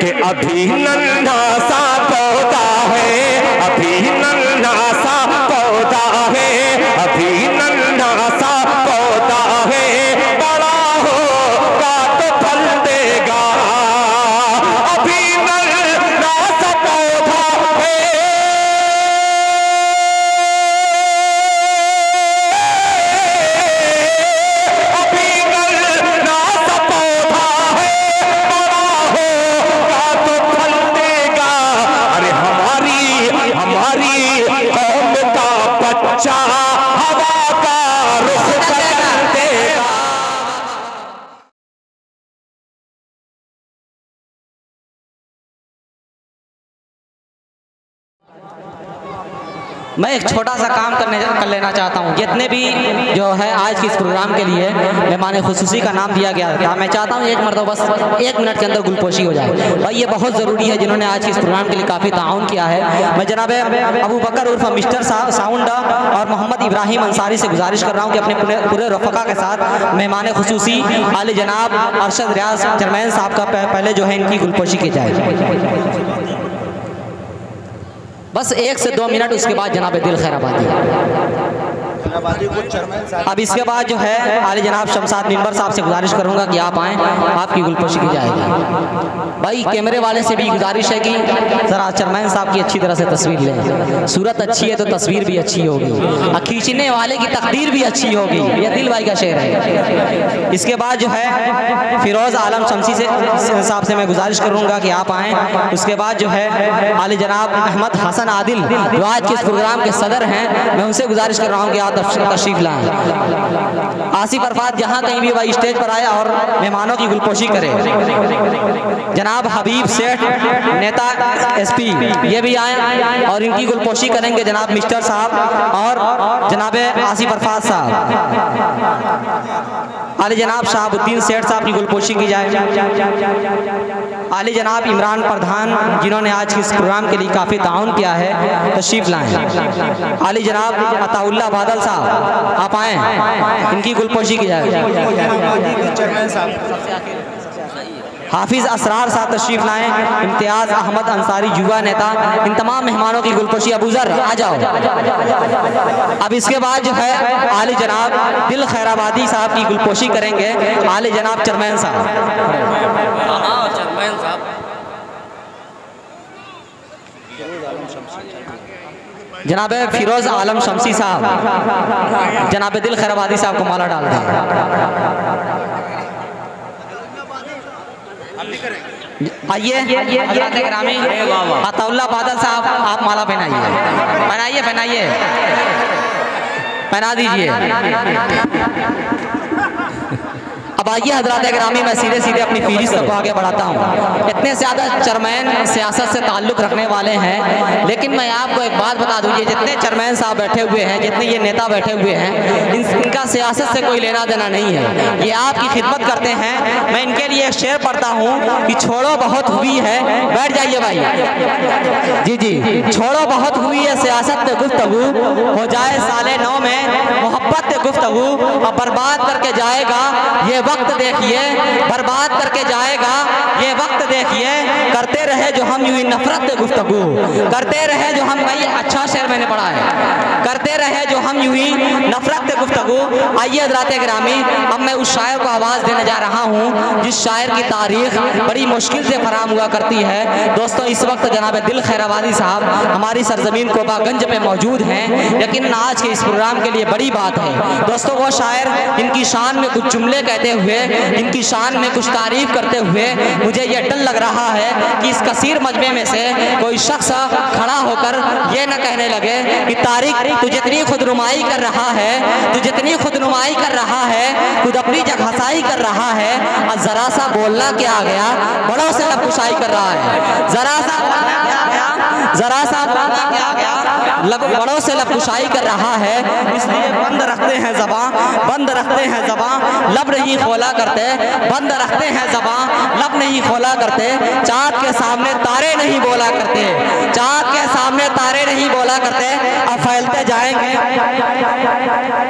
कि अभी नन्हा सा पौधा है, अभी नन्हा सा पौधा है, अभी नन्हा सा पौधा है, बड़ा होगा तो फल देगा। अभी नन्हा सा पौधा है, अभी नन्हा सा पौधा है, बड़ा होगा तो फल देगा। अरे हमारी कौम का बच्चा हवा का रुख बदल देगा। मैं एक छोटा सा काम कर लेना चाहता हूँ। जितने भी जो है आज के इस प्रोग्राम के लिए मेहमान खुसूसी का नाम दिया गया था, मैं चाहता हूँ एक मरतबा बस 1 मिनट के अंदर गुलपोशी हो जाए। भाई ये बहुत ज़रूरी है, जिन्होंने आज के इस प्रोग्राम के लिए काफ़ी ताउन किया है। मैं जनाब अबू बकर उर्फ मिस्टर साउंड और मोहम्मद इब्राहिम अंसारी से गुजारिश कर रहा हूँ कि अपने पूरे रफ़का के साथ मेहमान खुसूसी आले जनाब अरशद रियाज चेयरमैन साहब का पहले जो है इनकी गुलपोशी की जाए। बस 1 से 2 मिनट, उसके बाद जनाब दिल खैराबादी। अब इसके बाद जो है आले जनाब शमशाद मिंबर साहब से गुजारिश करूंगा कि आप आएँ, आपकी गुलपोशी की जाएगी। भाई कैमरे वाले से भी गुजारिश है कि ज़रा चेयरमैन साहब की अच्छी तरह से तस्वीर लें। सूरत अच्छी है तो तस्वीर भी अच्छी होगी, और खींचने वाले की तकदीर भी अच्छी होगी। यह दिल भाई का शेर है। इसके बाद जो है फिरोज़ आलम शमसी से साहब से मैं गुजारिश करूंगा कि आप आएँ। उसके बाद जो है आले जनाब अहमद हसन आदिल जो आज के इस प्रोग्राम के सदर हैं, मैं उनसे गुजारिश कर रहा हूँ कि आप तशरीफ लाएं। आसिफ अरफात जहाँ कहीं भी भाई स्टेज पर आए और मेहमानों की गुलपोशी करे। जनाब हबीब सेठ नेता SP ये भी आए और इनकी गुलपोशी करेंगे जनाब मिस्टर साहब और जनाब आसिफ अरफात साहब। आले जनाब शहाबुद्दीन सेठ साहब की गुलपोशी की जाए। आले जनाब इमरान प्रधान जिन्होंने आज के इस प्रोग्राम के लिए काफ़ी ताउन किया है, तशरीफ लाएं। आले जनाब अताउल्लाह बादल साहब आप आएँ, इनकी गुलपोशी की जाए। हाफिज़ असरार साहब तशरीफ लाएं। इम्तियाज़ अहमद अंसारी युवा नेता, इन तमाम मेहमानों की गुलपोशी। अबू ज़र आ जाओ। अब इसके बाद जो है आले जनाब दिल खैराबादी साहब की गुलपोशी करेंगे आले जनाब चेयरमैन साहब। जनाब फिरोज़ आलम शमसी साहब जनाब दिल खैराबादी साहब को माला डाल दें। आइए अताउल्लाह बादल साहब आप माला पहनाइए पहना दीजिए। अब आइए हज़रात गिरामी, मैं सीधे सीधे अपनी फीरिस्त को आगे बढ़ाता हूँ। इतने ज़्यादा चेयरमैन सियासत से ताल्लुक़ रखने वाले हैं, लेकिन मैं आपको एक बात बता दूँ, ये जितने चेयरमैन साहब बैठे हुए हैं, जितने ये नेता बैठे हुए हैं, इनका सियासत से कोई लेना देना नहीं है। ये आपकी खिदमत करते हैं। मैं इनके लिए एक शेर पढ़ता हूँ कि छोड़ो बहुत हुई है, बैठ जाइए भाई जी, छोड़ो बहुत हुई है सियासत पे गुफ्तगू, हो जाए साले 9 में मोहब्बत पे गुफ्तगू, और बर्बाद करके जाएगा ये वक्त देखिए, बर्बाद करके जाएगा ये वक्त देखिए, करते रहे जो हम यूं नफरत पे गुफ्तगू, करते रहे जो हम, भाई अच्छा शेर मैंने पढ़ा है, करते रहे जो हम यूं ही नफरत पे गुफ्तगू। आइए हज़रात गिरामी, अब मैं उस शायर को आवाज़ देने जा रहा हूँ जिस शायर की तारीख बड़ी मुश्किल से फराम हुआ करती है। दोस्तों इस वक्त जनाब दिल खैराबादी साहब हमारी सरजमीन कोबागंज पे मौजूद हैं, लेकिन आज के इस प्रोग्राम के लिए बड़ी बात है दोस्तों, वो शायर इनकी शान में कुछ जुमले कहते हुए, इनकी शान में कुछ तारीफ करते हुए मुझे ये डर लग रहा है कि इस कसीर मजमे में से कोई शख्स खड़ा होकर ये न कहने लगे कि तारिक तू जितनी खुदनुमाई कर रहा है, तू जितनी खुदनुमाई कर रहा है, खुद अपनी जगहसाई कर रहा है, और जरा सा बोलना क्या आ गया, बड़ों से नपुशाई कर रहा है। जरा सा बोलना क्या आ गया, जरा सा बोलना क्या आ गया, बड़ों से लबकुशाई कर रहा है, इसलिए बंद रखते हैं ज़बां, बंद रखते हैं ज़बां, लब नहीं खोला करते, बंद रखते हैं ज़बां, लब नहीं खोला करते। चाँद के सामने तारे नहीं बोला करते, चाँद के सामने तारे नहीं बोला करते। अब फैलते जाएंगे,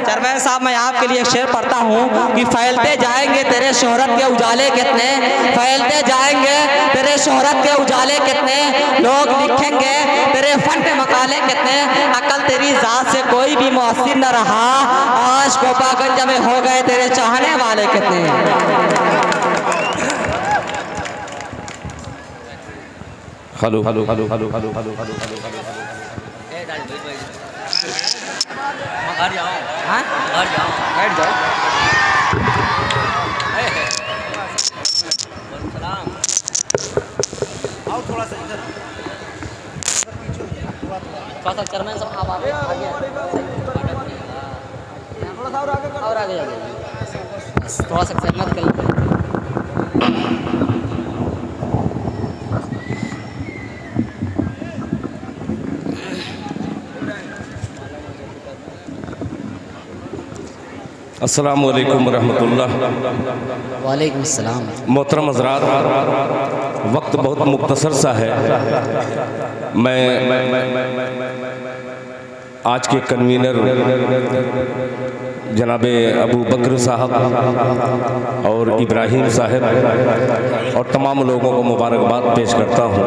चरमैन साहब मैं आपके लिए एक शेर पढ़ता हूँ कि फैलते जाएंगे तेरे शोहरत के उजाले कितने, फैलते जाएंगे तेरे शोहरत के उजाले कितने, लोग लिखेंगे तेरे फन पे मकाले कितने। अकल तेरी जात से कोई भी मुअस्सिर न रहा, आज कोपागंज में हो गए तेरे चाहने वाले कितने। Hello hello hello hello hello hello hello घर जाओ, हाँ घर जाओ, बैठ जाओ। आओ थोड़ा सा इधर, थोड़ा सा चेयरमैन साहब आप आगे और आगे जाइए, थोड़ा सा सहमत कर लीजिए। अस्सलामु अलैकुम रहमतुल्लाह। वालेकुम अस्सलाम। मोहतरम हज़रात, वक्त बहुत मुख्तसर सा है। मैं आज के कन्वीनर जनाबे अबू बकर साहब और इब्राहिम साहब और तमाम लोगों को मुबारकबाद पेश करता हूँ।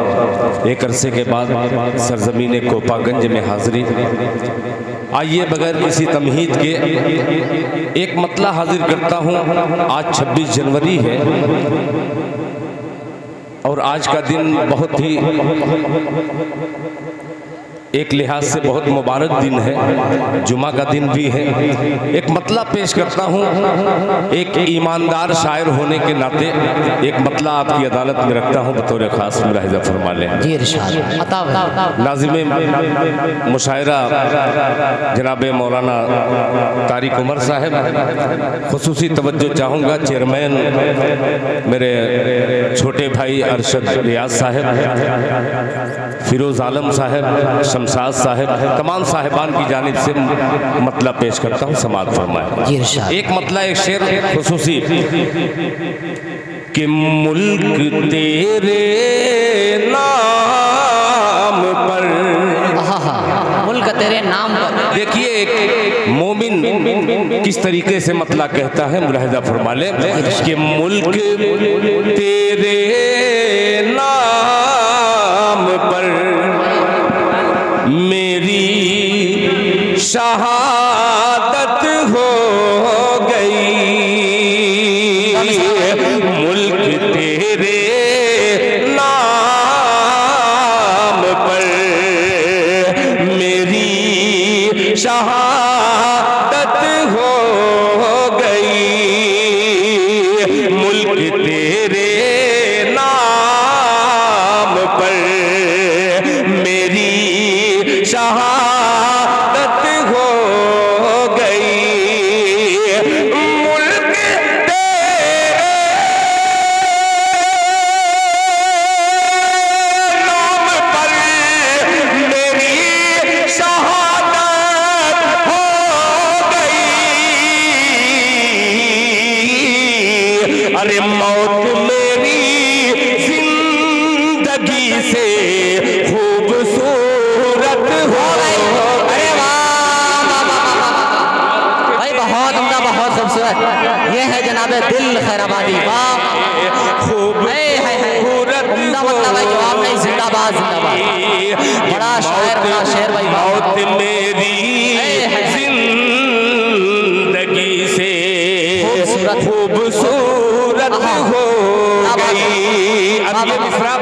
एक अरसे के बाद सरजमीन कोपागंज में हाज़िरी। आइए बगैर किसी तमहीद के एक मतला हाजिर करता हूँ। आज 26 जनवरी है और आज का दिन बहुत ही एक लिहाज से बहुत मुबारक दिन है, जुमा का दिन भी है। एक मतला पेश करता हूँ, एक ईमानदार शायर होने के नाते एक मतला आपकी अदालत में रखता हूँ, बतौर खास मुलाहिज़ा फरमा लें। नाज़िम मुशायरा जनाब मौलाना तारिक उमर साहब, खुसूसी तवज्जो चाहूँगा चेयरमैन मेरे छोटे भाई अरशद रियाज साहब, फिरोज़ आलम साहब, शमशाद साहब, तमाम साहिबान की जानिब से मतला पेश करता हूँ, समाअत फरमाएं। एक मतला, एक शेर खुसूसी कि मुल्क तेरे नाम पर, मुल्क तेरे नाम पर। देखिए एक मोमिन किस तरीके से मतला कहता है, मुलाहिज़ा फरमा ले कि मुल्क तेरे नाम पर मेरी शहादत हो गई, मुल्क तेरे नाम पर मेरी शहादत हो गई, मुल्क तेरे नाम पर मेरी शहादत हो गई, मुल्क तेरे नाम पर मेरी शहादत हो गई। अरे मौत मेरी जिंदगी से खूबसूरत हो गई। अरे वाह भाई, बहुत उम्दा, बहुत खूबसूरत। ये है जनाबे दिल खैराबादी। वाह खूबसूरत, उम्दा मतलब भाई, जवाब नहीं, जिंदाबाद जिंदाबाद। बड़ा शायर, बड़ा शेर भाई। मौत मेरी जिंदगी से खूबसूरत हो गई। अब ये मिसरा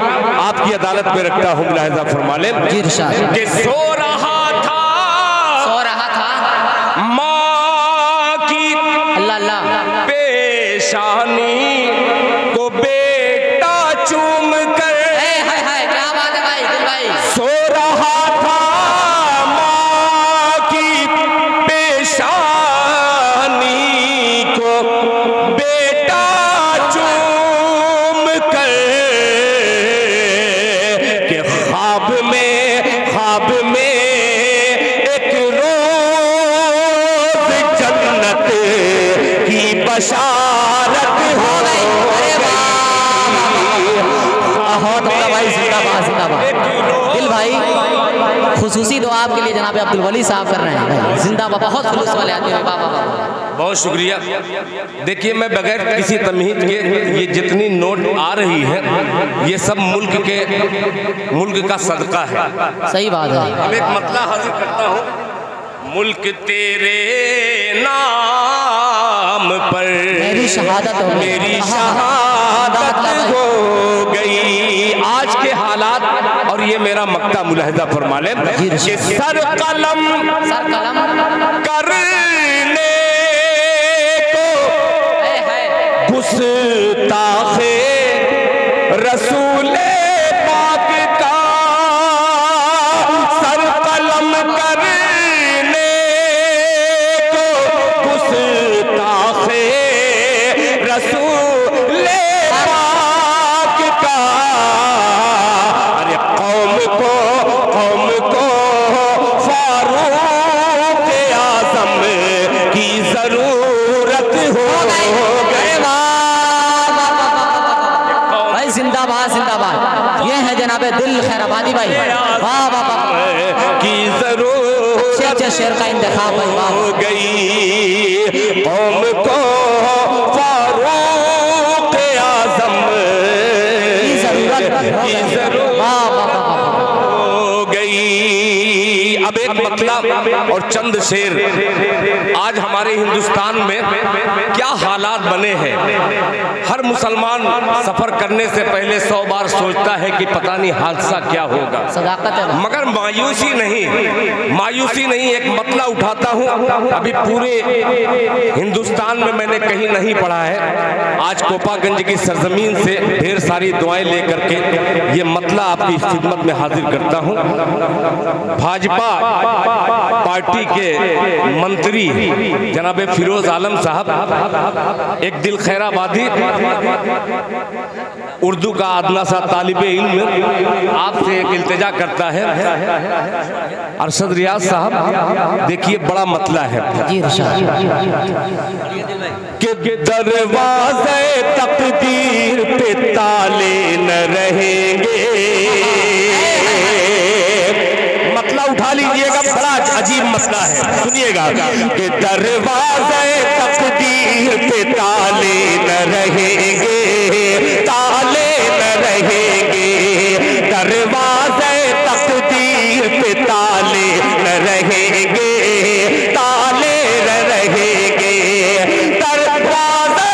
आपकी अदालत में रखता हूँ, मुलाहिज़ा फरमा लें कि सो रहा था माँ की अल्लाह पेशानी को बेटा चूम कर, क्या बात है भाई, दिल भाई। सो रहा था माँ की पेशानी को बेटा चूम कर, के ख्वाब में कहूँगा भाई जिंदाबाद जिंदाबाद। दिल भाई खुसूसी दुआ आपके लिए जनाब अब्दुल वली साहब कर रहे हैं भाई, जिंदाबाद। बहुत खुलूस वाले आदमी हैं, वाह वाह वाह। बहुत शुक्रिया। देखिए मैं बगैर किसी तमहीद के ये जितनी नोट आ रही है ये सब मुल्क का सदका है। सही बात है। अब एक मतला हाजिर करता हूँ। मुल्क तेरे नाम पर मेरी शहादत हो गई। आज के हालात और ये मेरा मक्ता मुलाहिजा फरमा ले कि सर कलम करने को गुस्ताखे रसूल पाक का, सर कलम करने को गुस्ताखे रसूल पाक का। अरे कौम को फारूक आज़म की जरूरत हो गई। भाई जिंदाबाद जिंदाबाद। ये है जनाबे दिल खैराबादी भाई, वाह वाह वाह। की जरूरत शेर का इंतखाब हो गई। कौम को फारूक आज़म की जरूरत हो गई। अब एक मतलब और चंद शेर। आज हमारे हिंदुस्तान में क्या हालात बने हैं। हर मुसलमान सफर करने से पहले 100 बार सोचता है कि पता नहीं हादसा क्या होगा, मगर मायूसी नहीं। एक मतला उठाता हूँ, अभी पूरे हिंदुस्तान में मैंने कहीं नहीं पढ़ा है। आज कोपागंज की सरजमीन से ढेर सारी दुआएं लेकर के ये मतला आपकी खिदमत में हाजिर करता हूँ। भाजपा पार्टी के मंत्री जनाब फिरोज आलम साहब एक दिल खैराबादी उर्दू का अदना सा तालिबे इल्म आपसे एक इल्तिजा करता है। अरशद रियाज साहब देखिए बड़ा मतला है कि दरवाज़े तकदीर पे ताले न रहेंगे। मतला उठा लीजिएगा, बड़ा अजीब मसला है, सुनिएगा कि दरवाज़े तकदीर पे ताले न रहेंगे, ताले न रहेंगे। दरवाज़े तकदीर पे ताले न रहेंगे, ताले न रहेंगे। दरवाज़े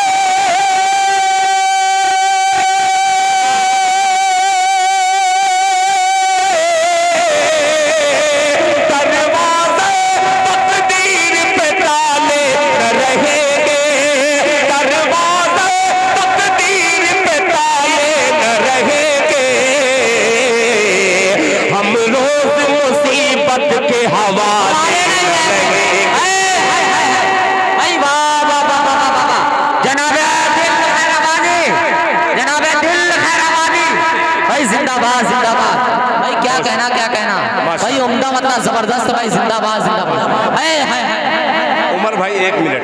जबरदस्त भाई, जिंदाबाद जिंदाबाद। उमर भाई एक मिनट,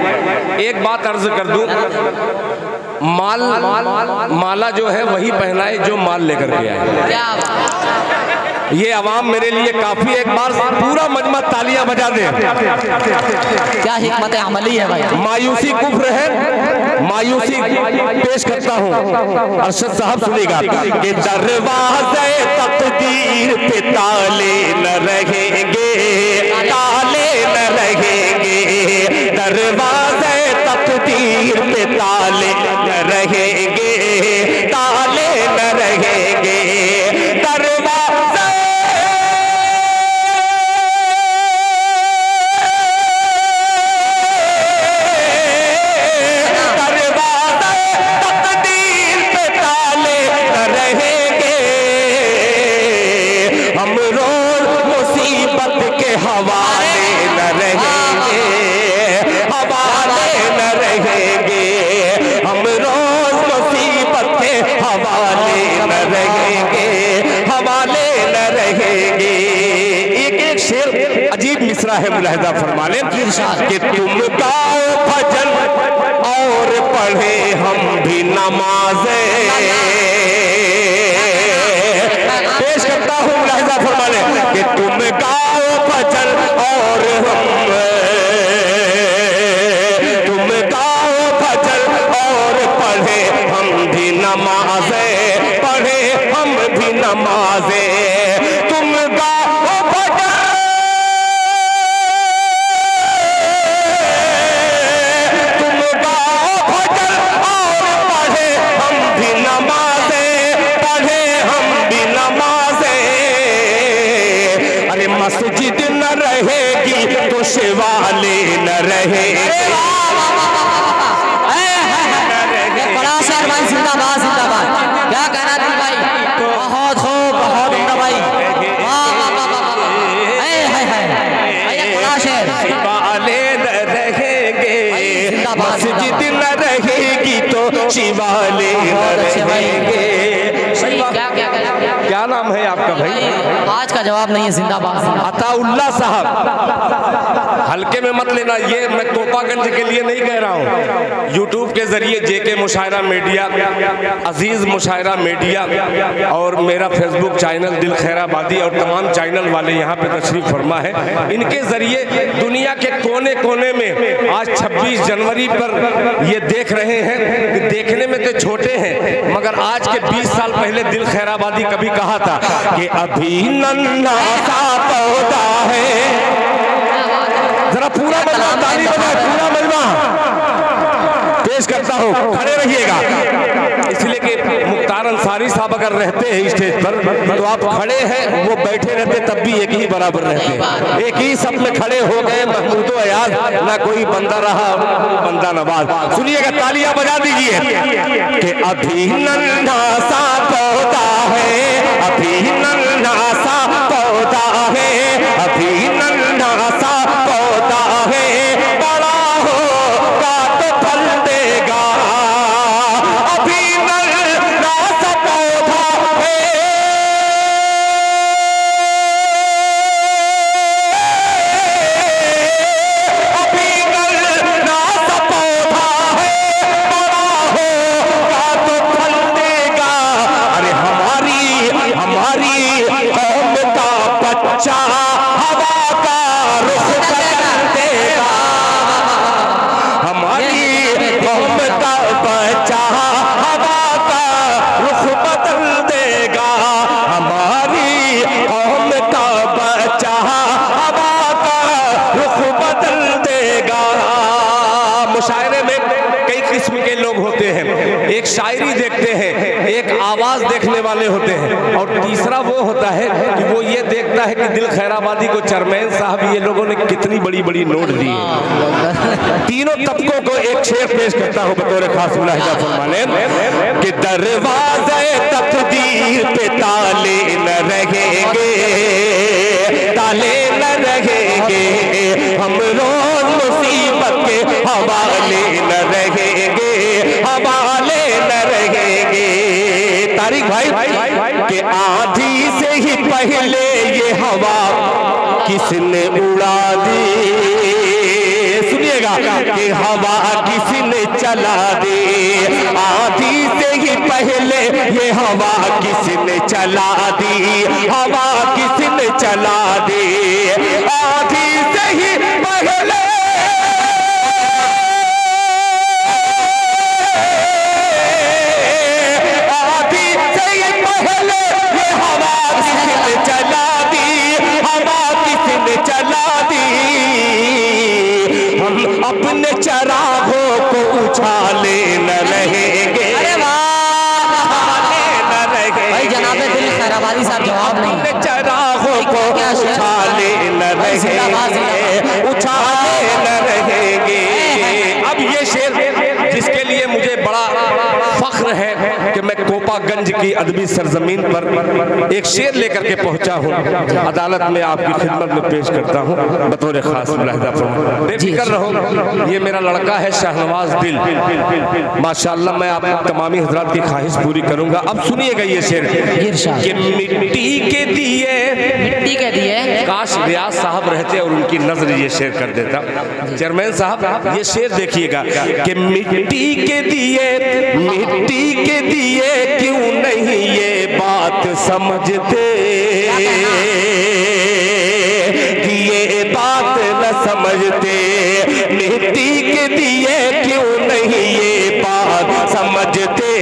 एक बात अर्ज कर दूं। माला जो है वही पहनाए जो माल लेकर के आए। क्या ये अवाम मेरे लिए काफी, एक बार पूरा मजमा तालियां बजा दे। क्या हिकमत अमली है भाई। मायूसी कुफ्र है, मायूसी पेश करता हूँ। अरशद साहब सुनेगा कि दरवाज़े तकदीर पे ताले न रहेंगे, ताले न रहेंगे। दरवाज़े तकदीर पे ताले न रहेंगे, ताले न रहेंगे। दरवाज़े है मुलाहिजा फरमा लें कि तुम गाओ भजन और पढ़े हम भी नमाज़ें, नमाजे तुम गाओ भजन, तुम गाओ भजन और पढ़े हम भी नमाजे, पढ़े हम भी नमाजे। अरे मस्जिद न रहेगी तो शिवाले न रहेगी। बड़ा शहर भाई, जिंदाबाद जिंदाबाद। क्या कहना दिल भाई, बहुत खूब, बहुत उम्दा भाई, वाह वाह वाह वाह। है बड़ा शहर, शिवाले न रहेंगे, मस्जिद न रहेगी तो शिवाले न रहेंगे। क्या नाम है आपका भाई? आज का जवाब नहीं है, जिंदाबाद। अताउल्लाह साहब, हल्के में मत लेना, ये मैं कोपागंज के लिए नहीं कह रहा हूँ। यूट्यूब के जरिए जेके मुशायरा मीडिया, अजीज मुशायरा मीडिया और मेरा फेसबुक चैनल दिल खैराबादी और तमाम चैनल वाले यहाँ पे तशरीफ फरमा है। इनके जरिए दुनिया के कोने कोने में आज 26 जनवरी पर ये देख रहे हैं कि देखने में तो छोटे हैं, मगर आज के 20 साल पहले दिल खैराबादी कभी कहा था कि अभी नन्हा सा पौधा है। जरा पूरा मजमा ताली बजाए, पूरा मजमा पेश करता हूँ, खड़े रहिएगा। इसलिए कि मुख्तार अंसारी साहब अगर रहते हैं स्टेज पर तो आप खड़े हैं, वो बैठे रहते तब भी एक ही बराबर रहते। एक ही सब में खड़े हो गए महमूद अयाज, ना कोई बंदा रहा बंदा नवाज। सुनिएगा, तालियां बजा दीजिए कि अभी नन्हा सा पौधा है, अभी नन्हा सा पौधा है, अभी नन्हा सा पौधा है, बड़ा होगा तो फल देगा। अभी नन्हा सा पौधा है, अभी नन्हा सा पौधा है, बड़ा होगा तो फल देगा। अरे हमारी कौम का बच्चा हवा का रुख बदल देगा। हमारी कौम का बच्चा हवा का रुख बदल देगा। हमारी कौम का बच्चा हवा का रुख बदल देगा। मुशायरे में कई किस्म के लोग होते हैं, एक शायरी देखते हैं, एक आवाज देखने वाले होते हैं, और तीसरा वो होता है कि वो ये देखता है कि दिल खैराबादी को चेयरमैन साहब ये लोगों ने कितनी बड़ी बड़ी नोट दी। तीनों तबकों को एक शेर पेश करता हूँ बतौर खास मुलाहिजा फरमाने कि दरवाज़े तकदीर पे ताले न रहेंगे, ताले न रहेंगे, हम रोज मुसीबत के हवाले न रहेंगे, हवाले न रहेंगे। तारिक भाई कि आधी से ही पहले ये हवा किसने उड़ा दी। सुनिएगा कि हवा किसने चला दी, आधी से ही पहले ये हवा किसने चला दी, हवा किसने चला दी। आधी से ही पहले अपने चरागों को उछाले न रहेंगे, न रहेंगे। भाई जनाबे दिल खैराबादी साहब जवाब नहीं। अपने चरागों को उछाले न रहेंगे, उछाले न रहेंगे। अब ये शेर जिसके लिए मुझे बड़ा फख्र है कि मैं कोपागंज की अदबी सरजमीन पर एक शेर लेकर के पहुंचा हूं, अदालत में आपकी खिदमत में पेश करता हूं बतौर खास मुलाहिजा फरमाइए। बेफिक्र रहो, ये मेरा लड़का है शाहनवाज दिल, माशाअल्लाह। मैं आप तमामी हजरात की ख्वाहिश पूरी करूंगा। अब सुनिएगा ये शेर कि मिट्टी के दिए, मिट्टी के दिए, काश रियाज साहब रहते और उनकी नजर ये शेर कर देता। चेयरमैन साहब ये शेर देखिएगा कि मिट्टी के दिए, मिट्टी के दिए क्यों नहीं ये बात समझते, कि ये बात न समझते। मिट्टी के दिए क्यों नहीं ये बात समझते,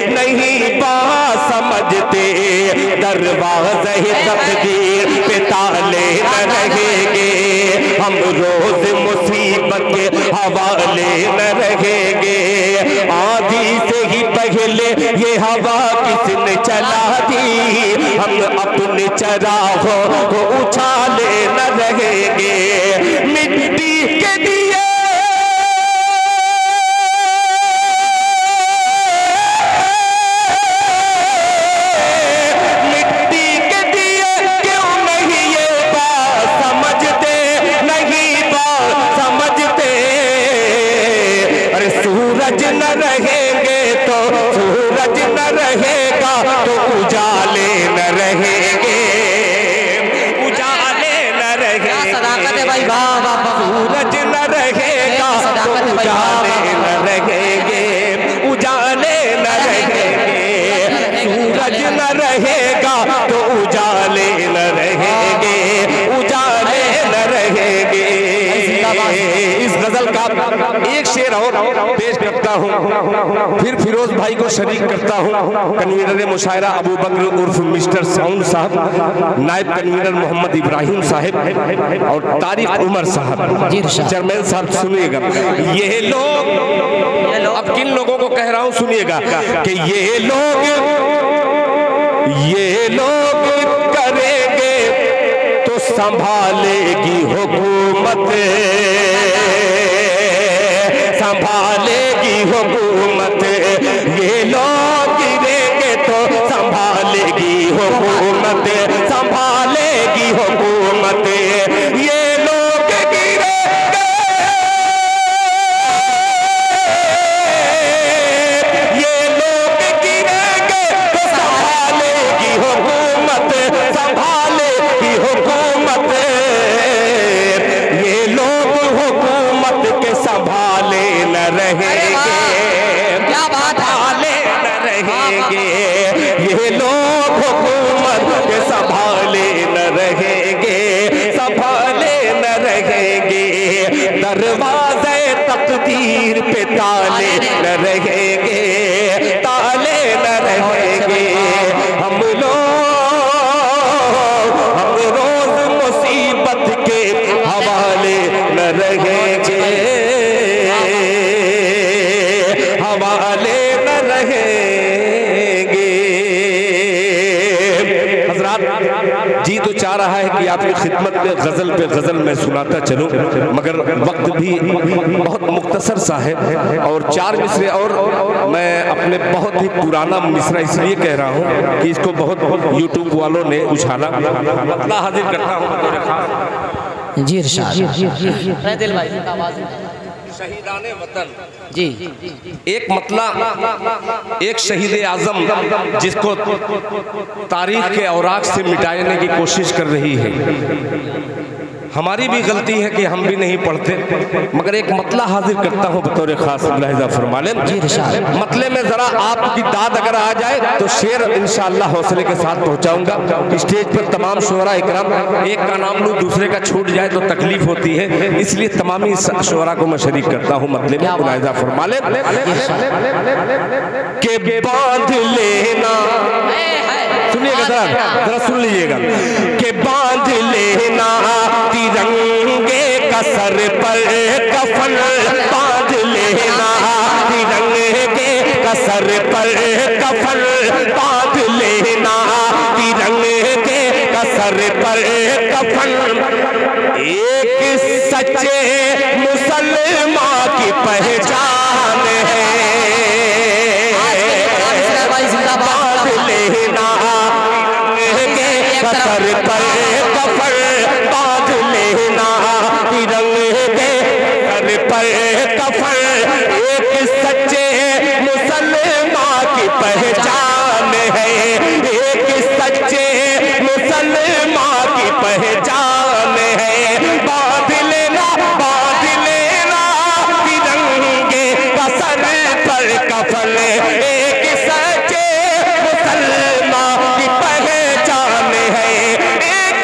नहीं बात समझते। दरवाज़े तकदीर पे ताले न रहेंगे, हम रोज मुसीबत के हवाले न रहेंगे। आधी से ही पहले ये हवा किसने चला दी, हम अपने चराहों को उछाले न रहेंगे। मिट्टी के दिए न रहेंगे तो सूरज न रहेगा, तो उजाले न रहेंगे, उजाले न रहेंगे। सदाकत है भाई, वाह वाह। सूरज न रहेगा तो उजाले न रहेंगे, उजाले न रहेंगे। सूरज न रहेगा तो उजाले न रहेंगे, उजाले न रहेंगे। इस गजल का एक शेर और पेश करता हूँ, फिर फिरोज भाई को शरीक करता हूँ। कन्वीनर मुशायरा अबू बकर उर्फ मिस्टर साउंड साहब, नायब कन्वीनर मोहम्मद इब्राहिम साहब और तारिक उमर साहब, चेयरमैन साहब सुनिएगा। ये लोग, अब किन लोगों को कह रहा हूँ सुनिएगा, कि ये लोग करेंगे तो संभालेगी हुकूमत, संभालेगी हुकूमत। ये लोग गिरेंगे तो संभालेगी हुकूमत, संभालेगी हुकूमत। ये लोग गिरेंगे, ये लोग गिरेंगे तो संभालेगी हुकूमत, संभालेगी हुकूमत। ये लोग हुकूमत के संभाले न रहेंगे, क्या बात संभाले न रहेंगे। ये लोग हुकूमत के संभाले न रहेंगे, संभाले न रहेंगे। दरवाज़े तकदीर पे ताले न रहेंगे, ताले न रहेंगे। हम रोज मुसीबत के हवाले न रहेंगे, हवाले न रहेंगे। हज़रात, जी तो चाह रहा है कि आपकी खिदमत में गजल मैं सुनाता चलूं, मगर वक्त भी बहुत मुख्तसर सा है और 4 मिसरे और मैं अपने बहुत ही पुराना मिसरा इसलिए कह रहा हूं कि इसको बहुत यूट्यूब वालों ने उछाला। अपना हाजिर करता हूं जी इरशाद। दिल भाई शहीदाने वतन जी, एक मतला, एक शहीद आजम जिसको तारीख के औराक से मिटाने की कोशिश कर रही है। हमारी भी गलती है कि हम भी नहीं पढ़ते, मगर एक मतला हाजिर करता हूँ बतौर खास, मुलाहिजा फरमा लें। मतले में जरा आपकी दाद अगर आ जाए तो शेर इंशाअल्लाह हौसले के साथ पहुँचाऊंगा। स्टेज पर तमाम शुअरा इकराम, एक का नाम लूँ दूसरे का छूट जाए तो तकलीफ होती है, इसलिए तमामी शुअरा को मैं शरीक करता हूँ मतले में। मुलाहिजा फरमा लें के बांध लेना, सुनिएगा जरा सुन लीजिएगा, के बांध लेना तिरंगे का सर पर कफन, बांध लेना तिरंगे का सर पर कफन, बांध लेना तिरंगे का सर पर कफन। एक सच्चे मुसलमान की पहचान है, बांध लेना तिरंगे का सर पर कफन, बांध लेना तिरंगे सर पर कफन। एक सच्चे मुसलमान की पहचान है, एक सच्चे मुसलमान की पहचान है। बांध लेना तिरंगे का सर पर कफन, एक सच्चे मुसलमान की पहचान है, एक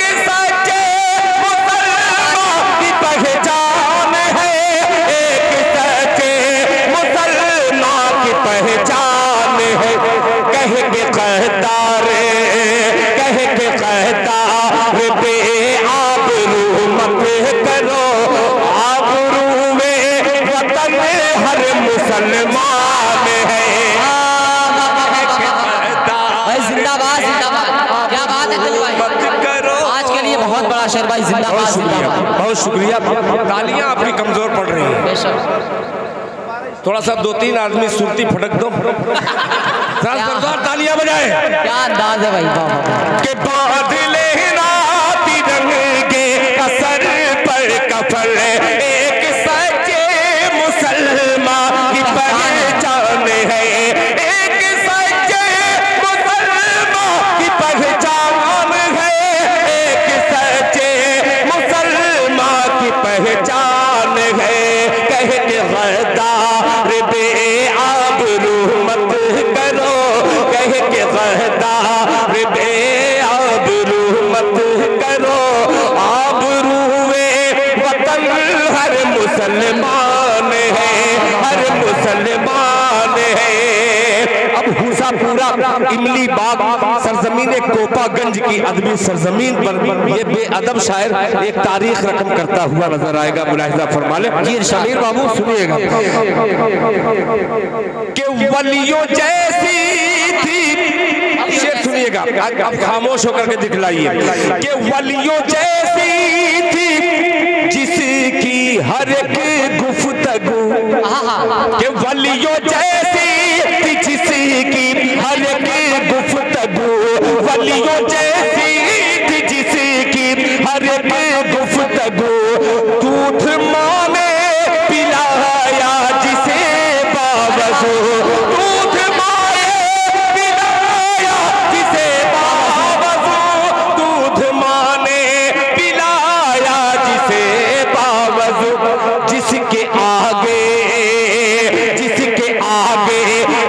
शेर भाई जिंदाबाद जिंदाबाद। बहुत शुक्रिया। तालियां आपकी कमजोर पड़ रही हैं, थोड़ा सा 2-3 आदमी सुरती फटक दो, तालियां बजाए। क्या अंदाज है भाई, के बादले राती रंग के असर पर कफल एक सच्चे मुसलमान की पहचान है, एक सच्चे मुसलमान की पहचान है, एक सच्चे मुसलमान की पहचान है। कह के गद्दार बे आबरू मत करो, कह के गद्दार बे आबरू मत करो, आबरूए वतन हर मुसलमान है, हर मुसलमान है। अब हुसापुरा इमली बाग सरजमीन कोपागंज की अदबी सरजमीन पर ये बेअदब शायर एक तारीख रकम करता हुआ नजर आएगा, मुलाहिजा फरमा ले। जी शमीर बाबू सुनिएगा। कि वलियों जैसी थी, शेर सुनिएगा, अब खामोश होकर के दिखलाइए। कि वलियों जैसी थी जिसकी हर एक गुफ्तगू, कि वलियों जैसी थी जिसकी हर एक गुफ्तगू, वलियों जैसी थी जिसकी हर एक गुफ्तगू, दूध माने पिलाया जिसे बावजू, दूध माने पिलाया जिसे बावजू, दूध माने पिलाया जिसे बावजू, जिसके आगे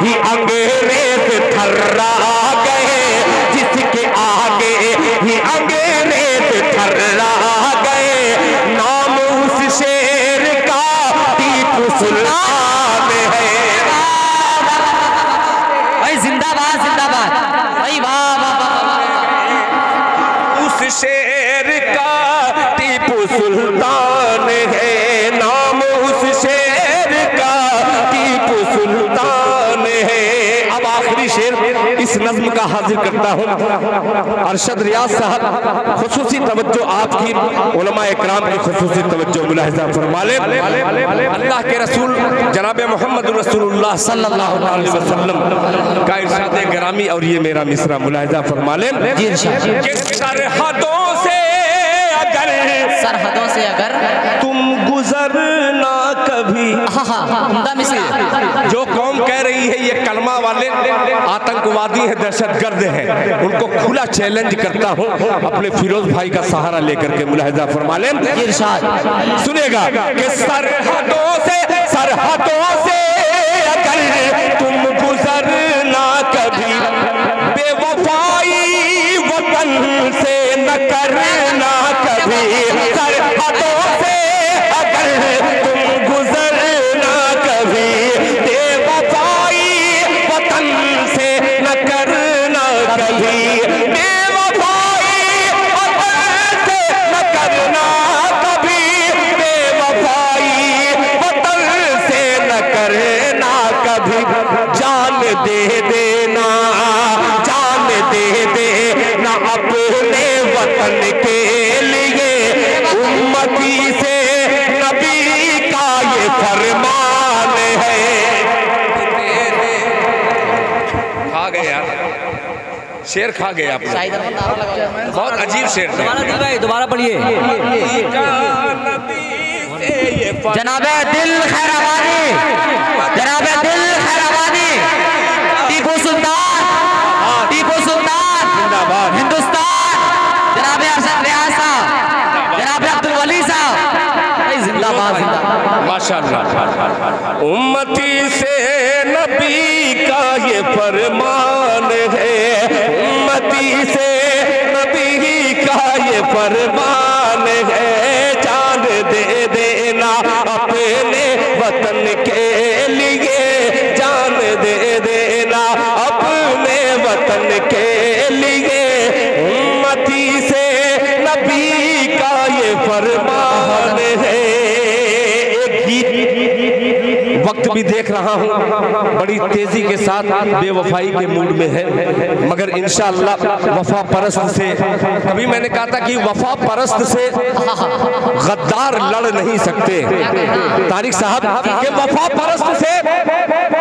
ही अंग्रेज थर्रा गए, जिसके आगे ही अंग्रेज थर्रा गए, नाम उस शेर का टीपू सुल्तान है। भाई जिंदाबाद जिंदाबाद भाई, वाह वाह वाह। उस शेर का टीपू सुल्तान है, नाम उस शेर का टीपू सुल्तान है। अब आखिरी शेर इस नज्म का हाजिर करता हूँ। अरशद रियाज साहब खुसूसी तवज्जो, आपकी उलमा इकराम की खुसूसी तवज्जो मुलाहिजा फरमा ले। अल्लाह के रसूल जनाब मोहम्मद रसूलुल्लाह सल्लल्लाहु अलैहि वसल्लम का इरशाद गिरामी और ये मेरा मिसरा मुलाहिजा फरमा ले। सरहदों से अगर तुम गुजरना कभी, जो कौम कह रही है ये कलमा वाले आतंकवादी है, दहशतगर्द है, उनको खुला चैलेंज करता हूँ अपने फिरोज भाई का सहारा लेकर के मुलाहिजा फरमा लें। सुनेगा कि सरहदों से अगर तुम गुजरना कभी, बेवफाई वतन से न करना कभी, सरहदों से अगर तुम गुजरना कभी, बेवफाई वतन से न करना कभी, बेवफाई वतन से न करना कभी, बेवफाई वतन से न करना कभी, जान दे देना, जान दे देना अपने वतन के लिए, उम्मती से नबी का ये फरमान है। खा गए यार, शेर खा गए आप, बहुत अजीब शेर था। दोबारा पढ़िए। जनाबे दिल खैराबादी, जनाबे दिल खैराबादी, टीपू सुल्तान, टीपू सुल्तान जिंदाबाद, हिंदुस्तान, जनाबे अरशद रियाज साहब, जनाबे अब्दुल वली साहब, जिंदाबाद जिंदाबाद माशाअल्लाह। उम्मती से नबी का ये फरमान है, उम्मती से नबी का ये फरमान है, जान दे देना अपने वतन के लिए, जान दे देना अपने वतन के लिए, उम्मती से नबी का ये फरमान है। एक गीत वक्त भी देख रहा हूँ बड़ी तेजी के साथ बेवफाई के मूड में है, मगर इंशाअल्लाह वफा परस्त से, कभी मैंने कहा था कि वफा परस्त से गद्दार लड़ नहीं सकते तारिक साहब, कि वफा परस्त से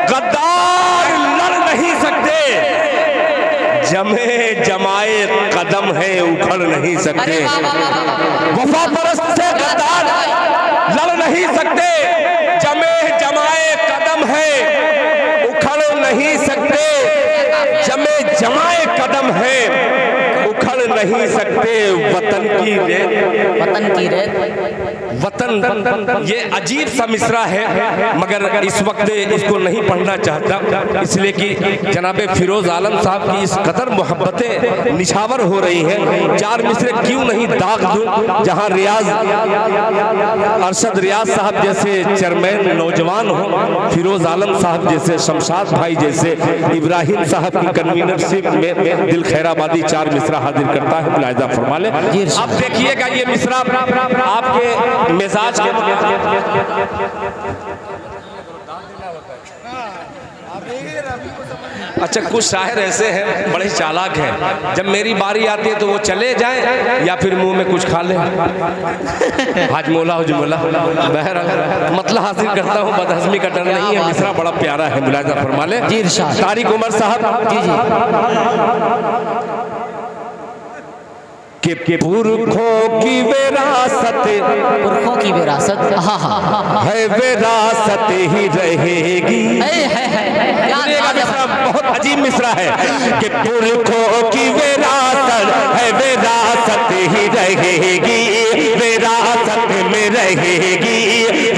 गद्दार लड़ नहीं सकते, जमे जमाए कदम है उखड़ नहीं सकते। वफा परस्त से गद्दार लड़ नहीं सकते, जमे जमाए कदम है उखड़ नहीं सकते, जमे जमाए कदम है उखड़ नहीं सकते। वतन की रेत, वतन की रेत, वतन, ये अजीब सा मिसरा है, मगर इस वक्त इसको नहीं पढ़ना चाहता, इसलिए कि जनाबे फिरोज आलम साहब की इस कदर मोहब्बतें निछावर हो रही हैं। चार मिसरे क्यों नहीं दाग दूं, जहां रियाज अरशद रियाज साहब जैसे चेयरमैन नौजवान हो, फिरोज आलम साहब जैसे, शमशाद भाई जैसे, इब्राहिम साहब की कन्वीनरशिप में दिल खैराबादी चार मिसरा हाजिर करता है, मुलाहिजा फरमा ले। अब देखिएगा ये मिसरा आपके मिजाज के, अच्छा कुछ शायर ऐसे हैं बड़े चालाक हैं, जब मेरी बारी आती है तो वो चले जाएं या फिर मुंह में कुछ खा लें। हाजमोला हुजमोला बहरहाल मतलब हासिल करता हूँ, बदहजमी का डर नहीं है। मिसरा बड़ा प्यारा है, मुलाहिजा फरमा ले। तारिक उमर साहब जी जी, कि पुरखों की विरासत, पुरखों की विरासत है, विरासत ही रहेगी। बहुत अजीब मिसरा है कि पुरखों की विरासत है, विरासत ही रहेगी, विरासत में रहेगी,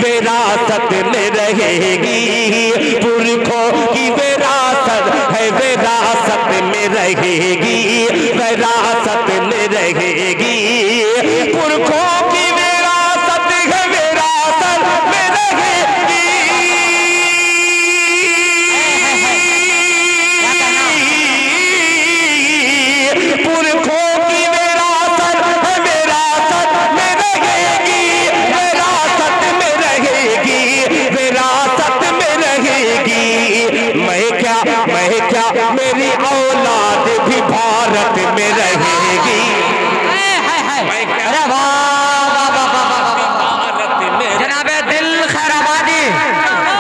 विरासत में रहेगी। पुरखों की विरासत है, विरासत में रहेगी, विरासत में रहेगी। पुरखों की विरासत है, विरासत में रहेगी। पुरखों की विरासत है, विरासत में रहेगी, विरासत में रहेगी, विरासत में रहेगी। मैं क्या मेरी औलाद भी भारत में रहेगी। अरे वाह वाह वाह वाह, जनाबे दिल खैराबादी,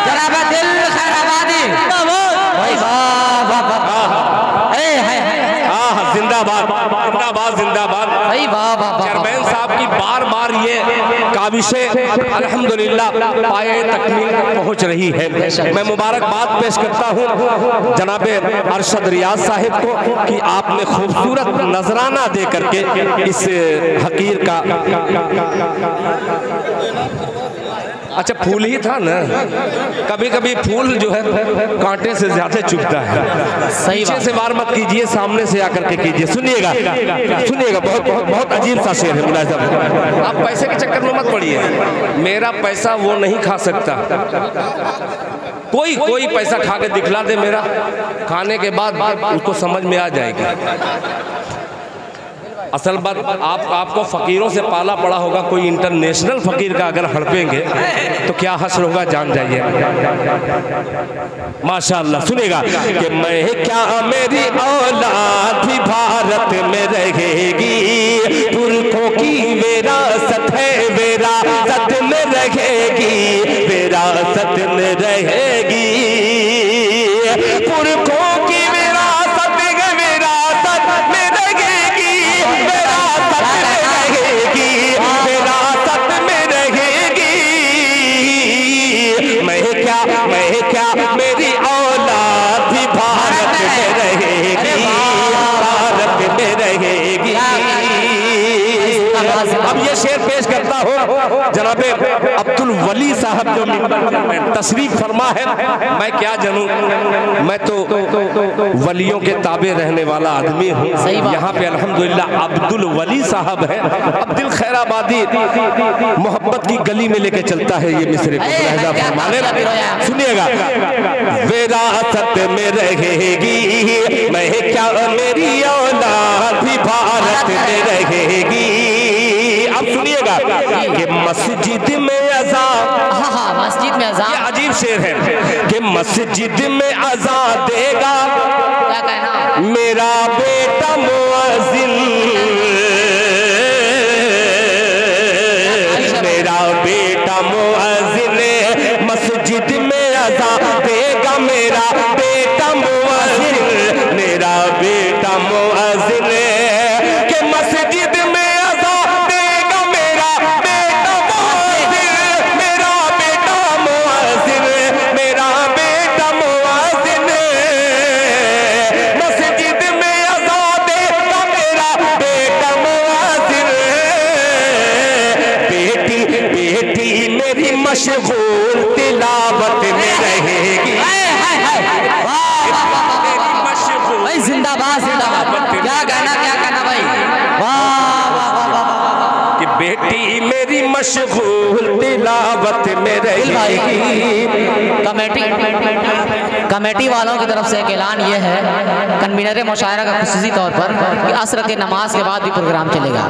जनाबे दिल खैराबादी, भाई वाह वाह वाह, जिंदाबाद जिंदाबाद जिंदाबाद भाई वाह वाह। चेयरमैन साहब की बार बार ये काबिशें अल्हम्दुलिल्लाह पाए तकमील पहुंच रही है। मैं मुबारकबाद पेश करता हूं जनाबे अरशद रियाज साहिब को कि आपने खूबसूरत नजराना दे करके इस हकीर का, अच्छा फूल ही था ना, कभी कभी फूल जो है कांटे से ज्यादा चुभता है। सही पीछे से वार मत कीजिए, सामने से आकर के कीजिए। सुनिएगा सुनिएगा, बहुत बहुत बहुत अजीब सा शेर है मुलाहिजा। आप पैसे के चक्कर में मत पड़िए, मेरा पैसा वो नहीं खा सकता। कोई पैसा खा के दिखला दे मेरा, खाने के बाद उसको समझ में आ जाएगी। असल बात आपको फकीरों से पाला पड़ा होगा, कोई इंटरनेशनल फकीर का अगर हड़पेंगे तो क्या हश्र होगा जान जाइए। माशाअल्लाह सुनेगा कि मैं क्या मेरी औलाद भी भारत में रहेगी। पुरखों की विरासत है, विरासत में रहेगी, विरासत में रहेगी। पुरखों की विरासत है, विरासत में रहेगी, विरासत में रहेगी, विरासत में रहेगी। मैं क्या मेरी औलाद भी भारत में रहेगी, भारत में रहेगी। अब ये शेर पेश करता हूँ जनाबे अब्दुल वली साहब जो तशरीफ फरमा है। मैं क्या जानूं, मैं तो वलियों के ताबे रहने वाला आदमी हूँ। यहाँ पे अल्हम्दुलिल्लाह अब्दुल वली साहब है। अब दिल खैराबादी मोहब्बत की गली में लेके चलता है ये मिसरे को, सुनिएगा। विरासत में रहेगी, मैं क्या मेरी औलाद भी भारत में रहेगी। अब सुनिएगा कि मस्जिद में अज़ान मस्जिद में अज़ान, ये अजीब शेर है कि मस्जिद में अज़ान देगा क्या कहना, मेरा बेटा मुअज़्ज़िन, मेरा बेटा मुअज़्ज़िन, मस्जिद में अज़ान देगा मेरा बेटा मुअज़्ज़िन, मेरा बेटा मुअज़्ज़िन, के मस्जिद में अज़ान देगा मेरा बेटा मुअज़्ज़िन, मेरा बेटा मुअज़्ज़िन, मेरा बेटा मुअज़्ज़िन, मस्जिद में अज़ान देगा मेरा बेटा मुअज़्ज़िन, बेटी बेटी मेरी मशगूल तिलावत में रहेगी, भाई जिंदाबाद जिंदाबाद, क्या कहना भाई, वाह कि बेटी मेरी मशगूल तिलावत में रहेगी। कमेटी वालों की तरफ से एक ऐलान ये है, कन्वीनर मुशायरा का खुसूसी तौर पर कि असर के नमाज के बाद भी प्रोग्राम चलेगा,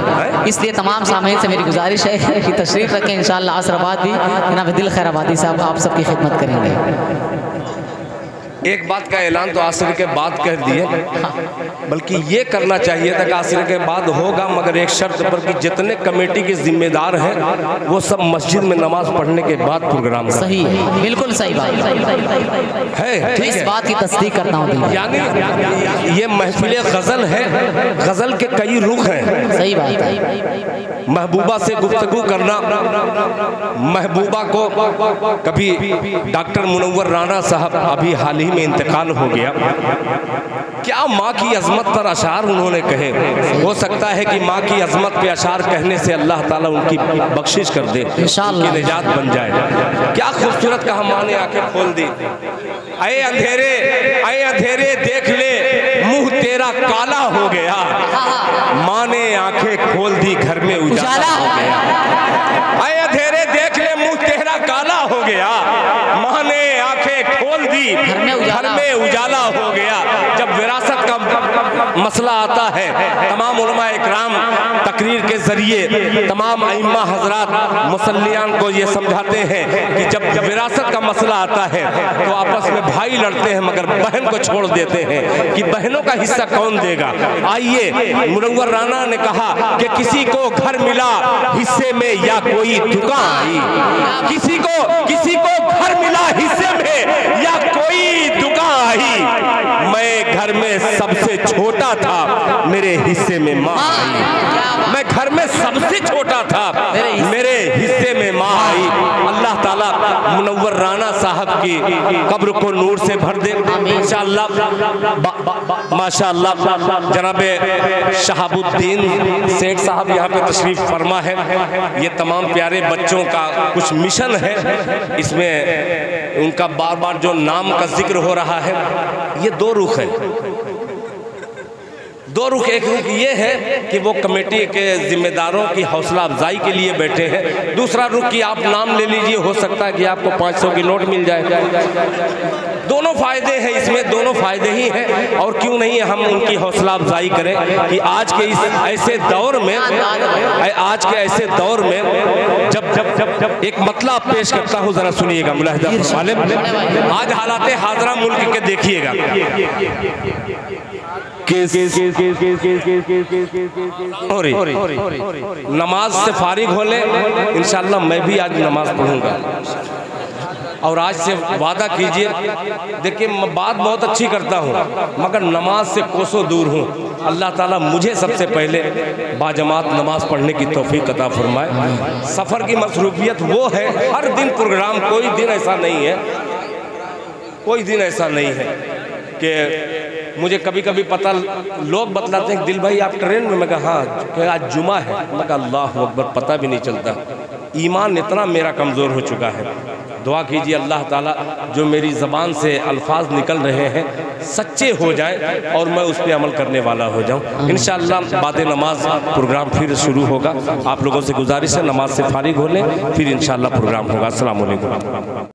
इसलिए तमाम सामीन से मेरी गुजारिश है कि तशरीफ रखें। इंशाअल्लाह असर बाद भी जनाब दिल खैराबादी साहब आप सबकी खिदमत करेंगे। एक बात का ऐलान तो आसर के बाद कर दिए, बल्कि ये करना चाहिए था कि आसर के बाद होगा, मगर एक शर्त पर कि जितने कमेटी के जिम्मेदार हैं वो सब मस्जिद में नमाज पढ़ने के बाद प्रोग्राम करें। सही है, बिल्कुल सही बात है, ठीक इस है। बात की तस्दीक करता हूँ, यानी ये महफिल गज़ल है, गज़ल के कई रुख हैं। सही बात है। महबूबा से गुफ्तगू करना, महबूबा को कभी डॉक्टर मुनव्वर राना साहब अभी हाल ही में इंतकाल हो गया, क्या माँ की अजमत पर अशार उन्होंने कहे, हो सकता है कि माँ की अजमत पे अशार कहने से अल्लाह ताला उनकी बख्शिश कर दे, उनकी निजात बन जाए। क्या खूबसूरत कहा माँ ने आंखें खोल दी, ऐ अंधेरे देख ले मुंह तेरा काला हो गया, माँ ने आंखें खोल दी घर में उजाला हो गया। ऐ अंधेरे देख ले मुंह तेरा काला हो गया, माँ ने आंखें खोल दी घर में उजाला हो गया। जब विरासत का मसला आता है, तमाम उलमा इकराम तकरीर के जरिए तमाम अइम्मा हजरात मुसल्लियान को ये समझाते हैं कि जब विरासत का मसला आता है तो आपस में भाई लड़ते हैं मगर बहन को छोड़ देते हैं कि बहनों का हिस्सा कौन देगा। आइए, मुनव्वर राना ने कहा कि किसी को घर मिला हिस्से में या कोई दुकान आई, किसी को घर मिला हिस्से में या कोई दुकान आई, मैं घर में सबसे छोटा था मेरे हिस्से में माँ आई, मैं घर में सबसे छोटा था मेरे हिस्से में माँ आई। अल्लाह ताला मुनव्वर राना साहब की कब्र को नूर से भर दे इंशाअल्लाह। माशाअल्लाह जनाबे शहाबुद्दीन सेठ साहब यहाँ पे तशरीफ फरमा है। ये तमाम प्यारे बच्चों का कुछ मिशन है, इसमें उनका बार बार जो नाम का जिक्र हो रहा है, ये दो रुख है, दो रुख। एक रुख ये है कि वो कमेटी के जिम्मेदारों की हौसला अफजाई के लिए बैठे हैं, दूसरा रुख कि आप नाम ले लीजिए, हो सकता है कि आपको 500 की नोट मिल जाए। दोनों फायदे हैं इसमें, दोनों फायदे ही हैं। और क्यों नहीं हम उनकी हौसला अफजाई करें कि आज के इस ऐसे दौर में जब एक मतलब पेश करता हूँ, जरा सुनिएगा मुलाहिदा फरमाले। आज हालात हाजरा मुल्क के देखिएगा, नमाज से फारिग हो ले, इंशाअल्लाह मैं भी आज नमाज पढ़ूंगा। और आज से वादा कीजिए, देखिए मैं बात बहुत अच्छी करता हूँ मगर नमाज से कोसों दूर हूँ। अल्लाह ताला मुझे सबसे पहले बाजमात नमाज पढ़ने की तौफीक अता फरमाए। सफ़र की मसरूफियत वो है, हर दिन प्रोग्राम, कोई दिन ऐसा नहीं है कि मुझे कभी कभी पता लोग बतलाते हैं दिल भाई आप ट्रेन में, मैं कहा हाँ कि आज जुमा है, मैं कहा अल्लाह अकबर, पता भी नहीं चलता। ईमान इतना मेरा कमज़ोर हो चुका है। दुआ कीजिए अल्लाह ताला जो मेरी ज़बान से अल्फाज निकल रहे हैं सच्चे हो जाएं और मैं उस पर अमल करने वाला हो जाऊं। इंशाअल्लाह बाद नमाज प्रोग्राम फिर शुरू होगा। आप लोगों से गुजारिश है नमाज से फारिग हो लें, फिर इंशाअल्लाह प्रोग्राम होगा। अस्सलाम वालेकुम।